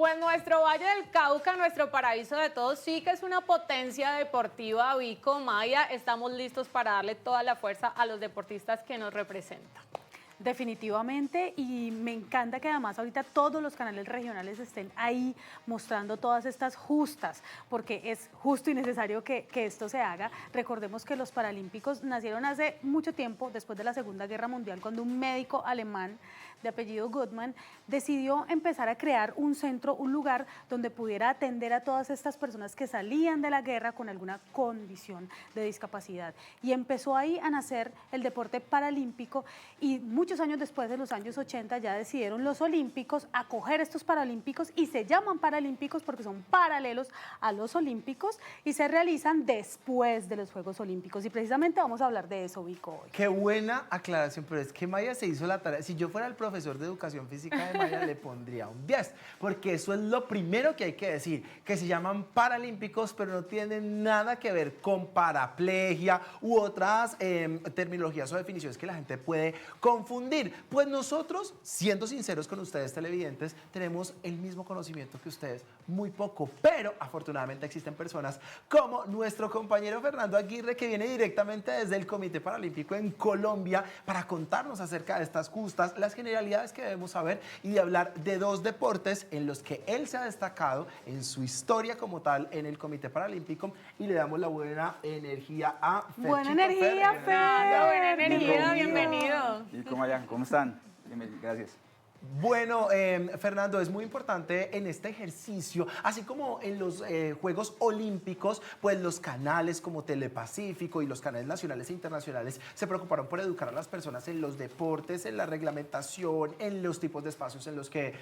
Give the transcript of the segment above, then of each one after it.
Pues nuestro Valle del Cauca, nuestro paraíso de todos, sí que es una potencia deportiva, Vico, Maya. Estamos listos para darle toda la fuerza a los deportistas que nos representan. Definitivamente, y me encanta que además ahorita todos los canales regionales estén ahí mostrando todas estas justas, porque es justo y necesario que esto se haga. Recordemos que los Paralímpicos nacieron hace mucho tiempo, después de la Segunda Guerra Mundial, cuando un médico alemán de apellido Goodman decidió empezar a crear un centro, un lugar donde pudiera atender a todas estas personas que salían de la guerra con alguna condición de discapacidad. Y empezó ahí a nacer el deporte paralímpico, y muchos años después, de los años 80, ya decidieron los olímpicos acoger estos paralímpicos, y se llaman paralímpicos porque son paralelos a los olímpicos y se realizan después de los Juegos Olímpicos. Y precisamente vamos a hablar de eso, Vico, hoy. Qué buena aclaración, pero es que Maya se hizo la tarea. Si yo fuera el profesor de educación física de Maya, le pondría un 10, porque eso es lo primero que hay que decir, que se llaman paralímpicos, pero no tienen nada que ver con paraplegia u otras terminologías o definiciones que la gente puede confundir. Pues nosotros, siendo sinceros con ustedes televidentes, tenemos el mismo conocimiento que ustedes, muy poco, pero afortunadamente existen personas como nuestro compañero Fernando Aguirre, que viene directamente desde el Comité Paralímpico en Colombia para contarnos acerca de estas justas, las generalidades que debemos saber y de hablar de dos deportes en los que él se ha destacado en su historia como tal en el Comité Paralímpico, y le damos la buena energía a Fer. Buena energía, Fer. Buena energía, bienvenido. ¿Y cómo allá? ¿Cómo están? Gracias. Bueno, Fernando, es muy importante en este ejercicio, así como en los Juegos Olímpicos, pues los canales como Telepacífico y los canales nacionales e internacionales se preocuparon por educar a las personas en los deportes, en la reglamentación, en los tipos de espacios en los que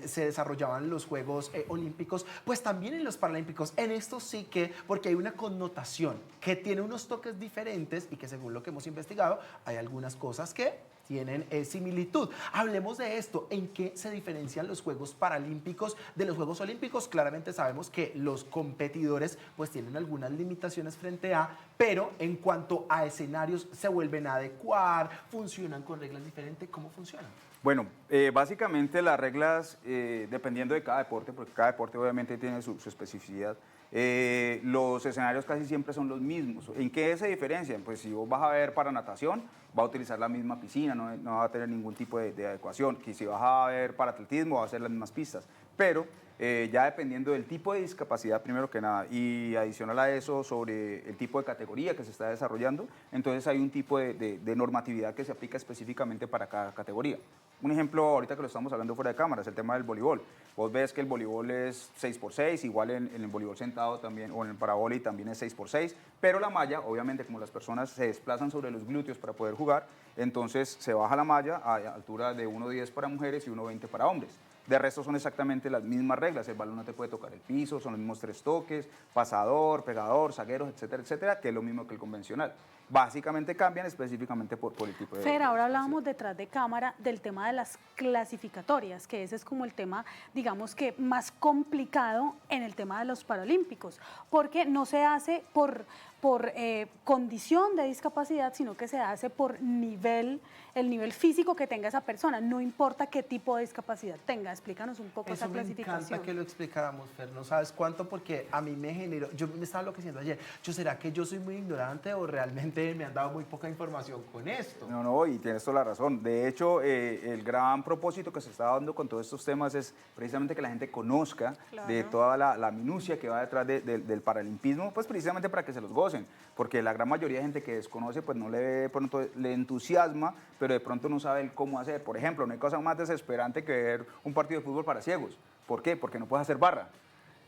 se desarrollaban los Juegos Olímpicos, pues también en los Paralímpicos. En esto sí que, porque hay una connotación que tiene unos toques diferentes y que según lo que hemos investigado, hay algunas cosas que tienen similitud. Hablemos de esto. ¿En qué se diferencian los Juegos Paralímpicos de los Juegos Olímpicos? Claramente sabemos que los competidores pues tienen algunas limitaciones frente a, pero en cuanto a escenarios se vuelven a adecuar, funcionan con reglas diferentes. ¿Cómo funcionan? Bueno, básicamente las reglas, dependiendo de cada deporte, porque cada deporte obviamente tiene su especificidad, los escenarios casi siempre son los mismos. ¿En qué se diferencian? Pues si vos vas a ver para natación, va a utilizar la misma piscina, no va a tener ningún tipo de adecuación. Que si vas a ver para atletismo, va a ser las mismas pistas. Pero ya dependiendo del tipo de discapacidad, primero que nada, y adicional a eso, sobre el tipo de categoría que se está desarrollando, entonces hay un tipo de normatividad que se aplica específicamente para cada categoría. Un ejemplo, ahorita que lo estamos hablando fuera de cámara, es el tema del voleibol. Vos ves que el voleibol es 6x6, igual en el voleibol sentado también, o en el paraboli también es 6x6, pero la malla, obviamente, como las personas se desplazan sobre los glúteos para poder jugar, entonces se baja la malla a altura de 1.10 para mujeres y 1.20 para hombres. De resto son exactamente las mismas reglas, el balón no te puede tocar el piso, son los mismos 3 toques, pasador, pegador, zagueros, etcétera, etcétera, que es lo mismo que el convencional. Básicamente cambian específicamente por el tipo de... Fer, ahora hablábamos detrás de cámara del tema de las clasificatorias, que ese es como el tema, digamos que más complicado en el tema de los Paralímpicos, porque no se hace por condición de discapacidad, sino que se hace por el nivel físico que tenga esa persona, no importa qué tipo de discapacidad tenga. Explícanos un poco esa clasificación. Me encanta que lo explicáramos, Fer, no sabes cuánto, porque a mí me generó, yo me estaba enloqueciendo ayer, ¿será que yo soy muy ignorante o realmente me han dado muy poca información con esto? No, y tienes toda la razón. De hecho, el gran propósito que se está dando con todos estos temas es precisamente que la gente conozca de toda la minucia que va detrás del paralimpismo, pues precisamente para que se los gocen, porque la gran mayoría de gente que desconoce, pues no le pronto le entusiasma, pero de pronto no sabe el cómo hacer. Por ejemplo, no hay cosa más desesperante que ver un partido de fútbol para ciegos. ¿Por qué? Porque no puedes hacer barra.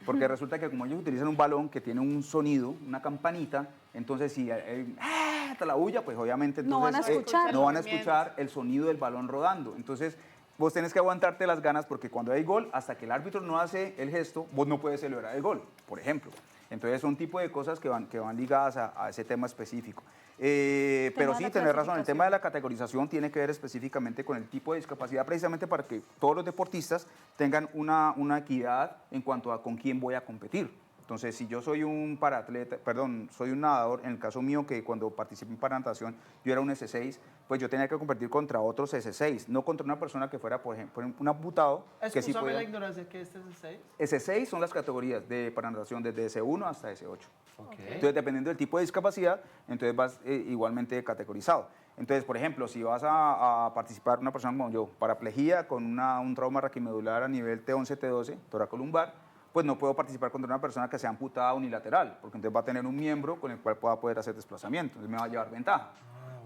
Porque resulta que como ellos utilizan un balón que tiene un sonido, una campanita, entonces si hasta la bulla, pues obviamente entonces, no van a escuchar el sonido del balón rodando. Entonces vos tenés que aguantarte las ganas, porque cuando hay gol, hasta que el árbitro no hace el gesto, vos no puedes celebrar el gol, por ejemplo. Entonces son tipo de cosas que van ligadas a ese tema específico. Pero sí, tenés razón, el tema de la categorización tiene que ver específicamente con el tipo de discapacidad, precisamente para que todos los deportistas tengan una equidad en cuanto a con quién voy a competir. Entonces, si yo soy un paraatleta, perdón, soy un nadador, en el caso mío que cuando participé en paranatación yo era un S6, pues yo tenía que competir contra otros S6, no contra una persona que fuera, por ejemplo, un amputado. Que sí Excúsame podía. la ignorancia, ¿qué es este 6? S6 son las categorías de paranatación desde S1 hasta S8. Ok. Entonces, dependiendo del tipo de discapacidad, entonces vas igualmente categorizado. Entonces, por ejemplo, si vas a participar una persona como yo, paraplegia con un trauma raquimedular a nivel T11, T12, toracolumbar, pues no puedo participar contra una persona que sea amputada unilateral, porque entonces va a tener un miembro con el cual pueda poder hacer desplazamiento, entonces me va a llevar ventaja.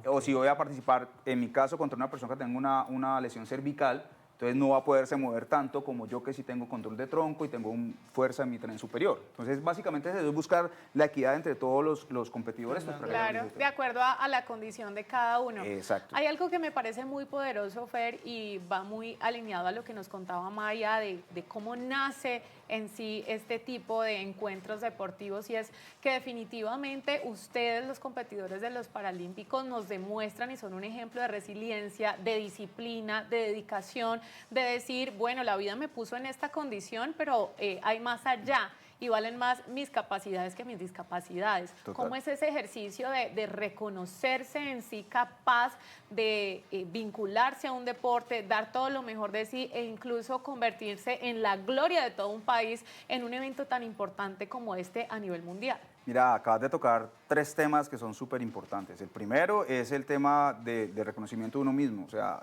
O si voy a participar, en mi caso, contra una persona que tenga una lesión cervical, entonces no va a poderse mover tanto como yo que sí tengo control de tronco y tengo fuerza en mi tren superior. Entonces, básicamente es buscar la equidad entre todos los competidores. Pues, para Claro, de acuerdo a la condición de cada uno. Exacto. Hay algo que me parece muy poderoso, Fer, y va muy alineado a lo que nos contaba Maya de cómo nace en sí este tipo de encuentros deportivos, y es que definitivamente ustedes, los competidores de los Paralímpicos, nos demuestran y son un ejemplo de resiliencia, de disciplina, de dedicación, de decir, bueno, la vida me puso en esta condición, pero hay más allá. Y valen más mis capacidades que mis discapacidades. Total. ¿Cómo es ese ejercicio de reconocerse en sí capaz de vincularse a un deporte, dar todo lo mejor de sí e incluso convertirse en la gloria de todo un país en un evento tan importante como este a nivel mundial? Mira, acabas de tocar 3 temas que son súper importantes. El primero es el tema de reconocimiento de uno mismo. O sea,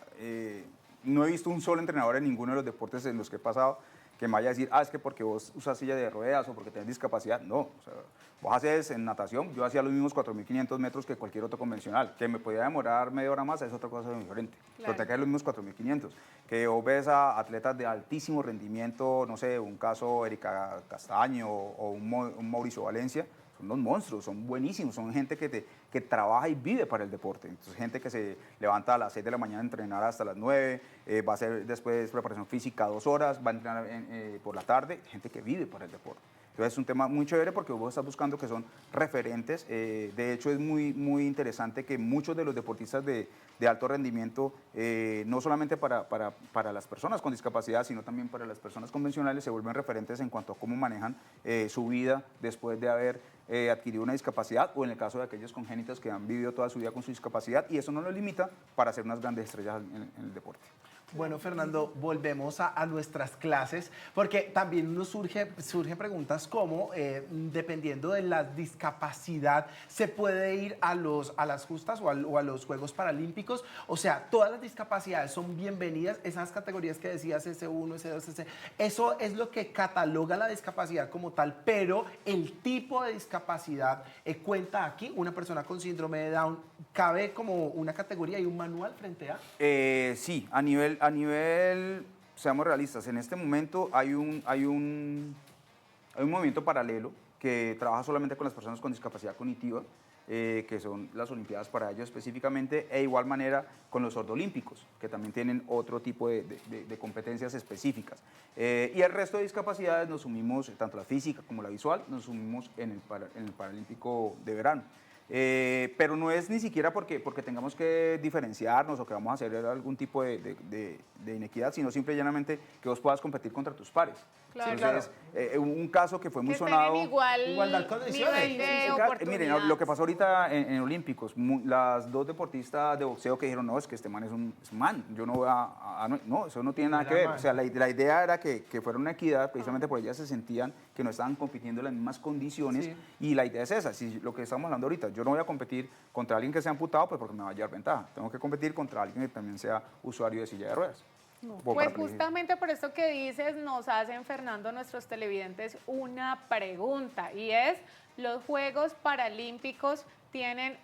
no he visto un solo entrenador en ninguno de los deportes en los que he pasado que me vaya a decir, es que porque vos usas silla de ruedas o porque tenés discapacidad. No, o sea, vos haces en natación, yo hacía los mismos 4.500 metros que cualquier otro convencional. Que me podía demorar media hora más es otra cosa diferente. Claro. Pero te quedan los mismos 4.500. Que vos ves a atletas de altísimo rendimiento, no sé, un caso Erika Castaño o un Mauricio Valencia, son unos monstruos, son buenísimos, son gente que trabaja y vive para el deporte. Entonces, gente que se levanta a las 6 de la mañana a entrenar hasta las 9, va a hacer después preparación física 2 horas, va a entrenar por la tarde, gente que vive para el deporte. Entonces, es un tema muy chévere porque vos estás buscando que son referentes. De hecho, es muy interesante que muchos de los deportistas de alto rendimiento, no solamente para las personas con discapacidad, sino también para las personas convencionales, se vuelven referentes en cuanto a cómo manejan su vida después de haber adquirido una discapacidad, o en el caso de aquellos congénitos que han vivido toda su vida con su discapacidad, y eso no los limita para ser unas grandes estrellas en el deporte. Bueno, Fernando, volvemos a nuestras clases, porque también nos surge preguntas como, dependiendo de la discapacidad, ¿se puede ir a las justas o a los Juegos Paralímpicos? O sea, ¿todas las discapacidades son bienvenidas? Esas categorías que decías, S1, S2, S3, eso es lo que cataloga la discapacidad como tal, pero el tipo de discapacidad cuenta aquí. Una persona con síndrome de Down, ¿cabe como una categoría y un manual frente a? Sí, a nivel, seamos realistas, en este momento hay un movimiento paralelo que trabaja solamente con las personas con discapacidad cognitiva, que son las Olimpiadas para ellos específicamente, e igual manera con los sordolímpicos, que también tienen otro tipo de competencias específicas. Y el resto de discapacidades nos sumimos, tanto la física como la visual, nos sumimos en el Paralímpico de verano. Pero no es ni siquiera porque tengamos que diferenciarnos o que vamos a hacer algún tipo de inequidad, sino simple y llanamente que vos puedas competir contra tus pares. Claro. Entonces, un caso que fue muy Que sonado. estén en Igualdad de condiciones. nivel de Claro, miren, oportunidades. lo que pasó ahorita en Olímpicos, las 2 deportistas de boxeo que dijeron, no, es que este man es un man, yo no voy no, eso no tiene nada que ver. O sea, la idea era que fuera una equidad, precisamente porque ellas se sentían que no estaban compitiendo en las mismas condiciones, Sí. y la idea es esa, si lo que estamos hablando ahorita, yo no voy a competir contra alguien que sea amputado, pues porque me va a llevar ventaja, tengo que competir contra alguien que también sea usuario de silla de ruedas. O Pues parapléjico. justamente por esto que dices, nos hacen, Fernando, nuestros televidentes una pregunta, y es, ¿los Juegos Paralímpicos tienen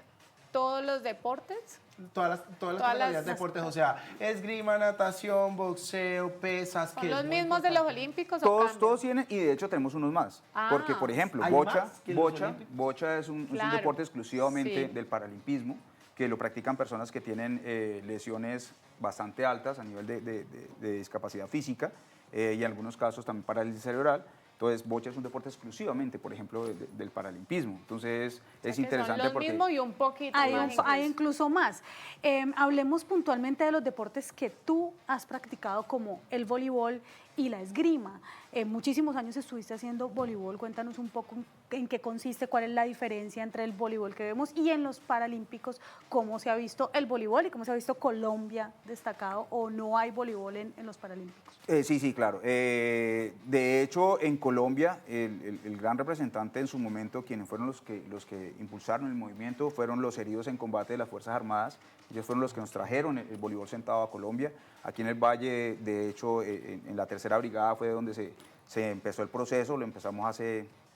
todos los deportes? Todas las categorías de deportes, o sea, esgrima, natación, boxeo, pesas. ¿Son que es los muy mismos de los importante. Olímpicos o Todos cambian? tienen, y de hecho tenemos unos más. Ah. Porque, por ejemplo, ¿Hay bocha, más que los olímpicos? bocha es un Claro. deporte exclusivamente Sí. del paralimpismo, que lo practican personas que tienen lesiones bastante altas a nivel de discapacidad física, y en algunos casos también parálisis cerebral. Entonces, bocha es un deporte exclusivamente, por ejemplo, del paralimpismo. Entonces, es Que interesante son los porque... mismos y un poquito Hay, más hay incluso más. Hablemos puntualmente de los deportes que tú has practicado, como el voleibol y la esgrima. Muchísimos años estuviste haciendo voleibol, cuéntanos un poco en qué consiste, cuál es la diferencia entre el voleibol que vemos y en los Paralímpicos, cómo se ha visto el voleibol y cómo se ha visto Colombia destacado, o no hay voleibol en los Paralímpicos. Sí, claro. De hecho, en Colombia, el gran representante en su momento, quienes fueron los que impulsaron el movimiento, fueron los heridos en combate de las Fuerzas Armadas. Ellos fueron los que nos trajeron el voleibol sentado a Colombia. Aquí en el Valle, de hecho, en la tercera brigada fue donde se empezó el proceso. Lo empezamos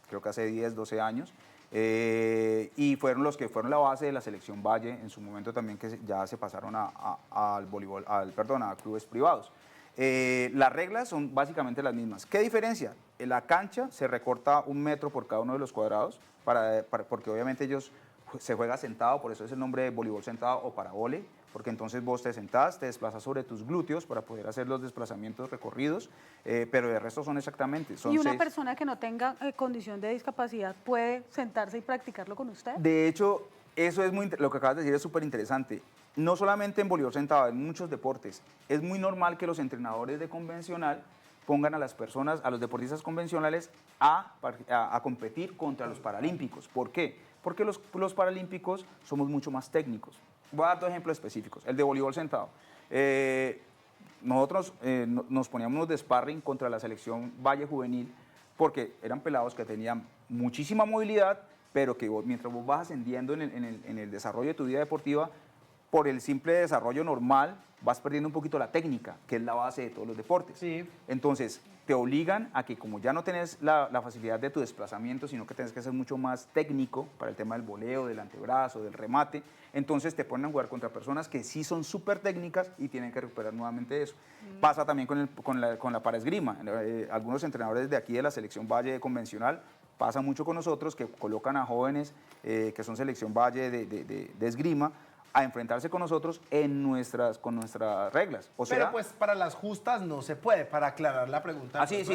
creo que hace 10, 12 años. Y fueron los que fueron la base de la selección Valle en su momento también, que ya se pasaron al voleibol, a clubes privados. Las reglas son básicamente las mismas. ¿Qué diferencia? En la cancha se recorta 1 metro por cada uno de los cuadrados, porque obviamente se juega sentado, por eso es el nombre de voleibol sentado o parabole, porque entonces vos te sentás, te desplazas sobre tus glúteos para poder hacer los desplazamientos recorridos, pero de resto son exactamente. ¿Y una persona que no tenga condición de discapacidad puede sentarse y practicarlo con usted? De hecho, eso es lo que acabas de decir es súper interesante. No solamente en voleibol sentado, en muchos deportes. Es muy normal que los entrenadores de convencional pongan a las personas, a los deportistas convencionales, a competir contra los paralímpicos. ¿Por qué? Porque los paralímpicos somos mucho más técnicos. Voy a dar 2 ejemplos específicos. El de voleibol sentado. Nosotros nos poníamos de sparring contra la selección Valle Juvenil porque eran pelados que tenían muchísima movilidad, pero que mientras vos vas ascendiendo en el desarrollo de tu vida deportiva, por el simple desarrollo normal, vas perdiendo un poquito la técnica, que es la base de todos los deportes. Sí. Entonces, te obligan a que como ya no tenés la facilidad de tu desplazamiento, sino que tienes que ser mucho más técnico para el tema del voleo, del antebrazo, del remate, entonces te ponen a jugar contra personas que sí son súper técnicas y tienen que recuperar nuevamente eso. Pasa también con la paraesgrima. Algunos entrenadores de aquí de la selección Valle convencional, pasa mucho con nosotros que colocan a jóvenes que son selección Valle de esgrima, a enfrentarse con nosotros con nuestras reglas. Pero pues para las justas no se puede, para aclarar la pregunta. Sí.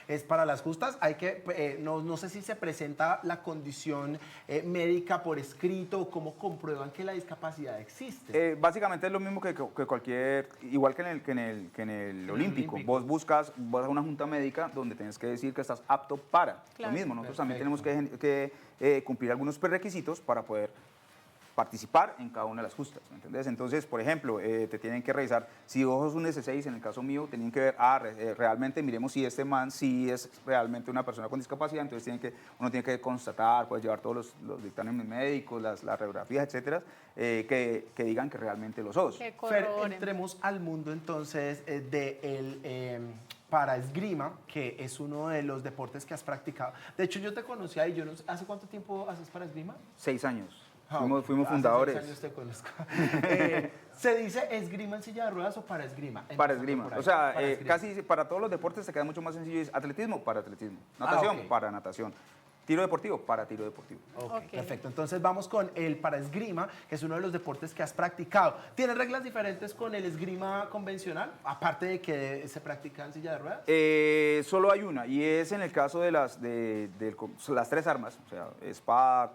Es para las justas, hay que, no sé si se presenta la condición médica por escrito o cómo comprueban que la discapacidad existe. Básicamente es lo mismo que cualquier, igual que en el olímpico. Vos vas a una junta médica donde tienes que decir que estás apto para. Lo mismo, nosotros también tenemos que cumplir algunos prerequisitos para poder participar en cada una de las justas, ¿me entendés? Entonces, por ejemplo, te tienen que revisar, si vos sos un S6, en el caso mío, tienen que ver, realmente miremos si este man sí es realmente una persona con discapacidad, entonces uno tiene que constatar, puedes llevar todos los dictámenes médicos, las radiografías, etcétera, que digan que realmente lo sos. Fer, entremos al mundo entonces para esgrima, que es uno de los deportes que has practicado. De hecho, yo te conocí ahí, yo no sé, ¿hace cuánto tiempo haces para esgrima? 6 años. Hace Fuimos fundadores. 6 años te conozco. ¿Se dice esgrima en silla de ruedas o para esgrima? Para esgrima. O sea, casi para todos los deportes se queda mucho más sencillo. Es atletismo para atletismo. Natación para natación. Tiro deportivo para tiro deportivo. Okay. Perfecto. Entonces vamos con el para esgrima, que es uno de los deportes que has practicado. ¿Tiene reglas diferentes con el esgrima convencional? Aparte de que se practica en silla de ruedas. Solo hay una, y es en el caso de las 3 armas, o sea, espada,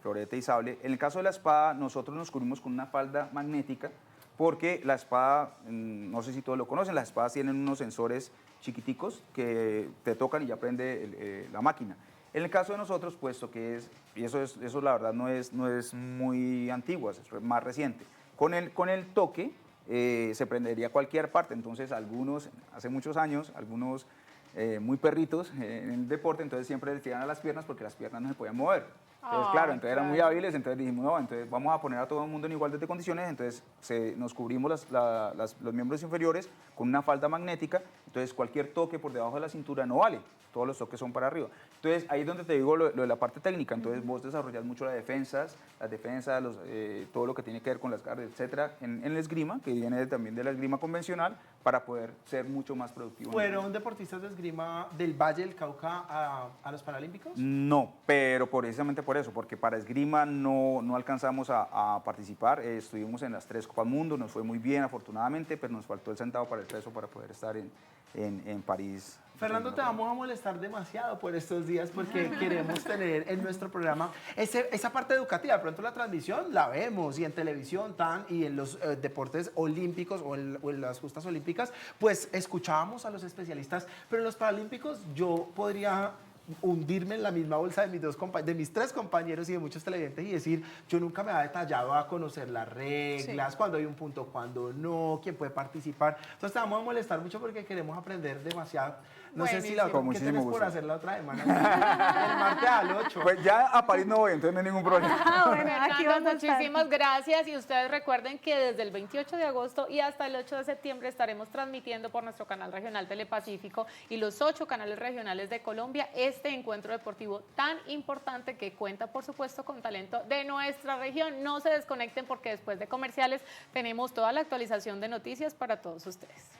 florete y sable. En el caso de la espada, nosotros nos cubrimos con una falda magnética, porque la espada, no sé si todos lo conocen, las espadas tienen unos sensores chiquiticos que te tocan y ya prende la máquina. En el caso de nosotros, puesto que eso la verdad no es muy antiguo, es más reciente. Con el toque se prendería cualquier parte, entonces hace muchos años, algunos muy perritos en el deporte, entonces siempre les tiran a las piernas porque las piernas no se podían mover. Entonces, entonces eran muy hábiles, entonces dijimos, no, entonces vamos a poner a todo el mundo en igualdad de condiciones, entonces nos cubrimos los miembros inferiores con una falda magnética, entonces cualquier toque por debajo de la cintura no vale, todos los toques son para arriba. Entonces ahí es donde te digo lo de la parte técnica, entonces vos desarrollas mucho las defensas, todo lo que tiene que ver con las garras, etcétera, en el esgrima, que viene también de la esgrima convencional, para poder ser mucho más productivo. ¿Fueron deportistas de esgrima del Valle del Cauca a los Paralímpicos? No, pero precisamente por eso, porque para esgrima no alcanzamos a participar, estuvimos en las 3 Copas Mundo, nos fue muy bien afortunadamente, pero nos faltó el centavo para el peso para poder estar en París. Fernando, te vamos a molestar demasiado por estos días porque queremos tener en nuestro programa esa parte educativa. De pronto la transmisión la vemos y en televisión y en los deportes olímpicos o en las justas olímpicas, pues escuchábamos a los especialistas, pero en los paralímpicos yo podría hundirme en la misma bolsa de mis tres compañeros y de muchos televidentes y decir, yo nunca me había detallado a conocer las reglas, cuando hay un punto, cuando no, quién puede participar. Entonces te vamos a molestar mucho porque queremos aprender demasiado. No sé si la otra, ¿qué tienes por hacer la otra semana? El martes al 8. Pues ya a París no voy, entonces no hay ningún problema. Bueno, aquí vamos a estar. Muchísimas gracias y ustedes recuerden que desde el 28 de agosto y hasta el 8 de septiembre estaremos transmitiendo por nuestro canal regional Telepacífico y los 8 canales regionales de Colombia este encuentro deportivo tan importante que cuenta por supuesto con talento de nuestra región. No se desconecten porque después de comerciales tenemos toda la actualización de noticias para todos ustedes.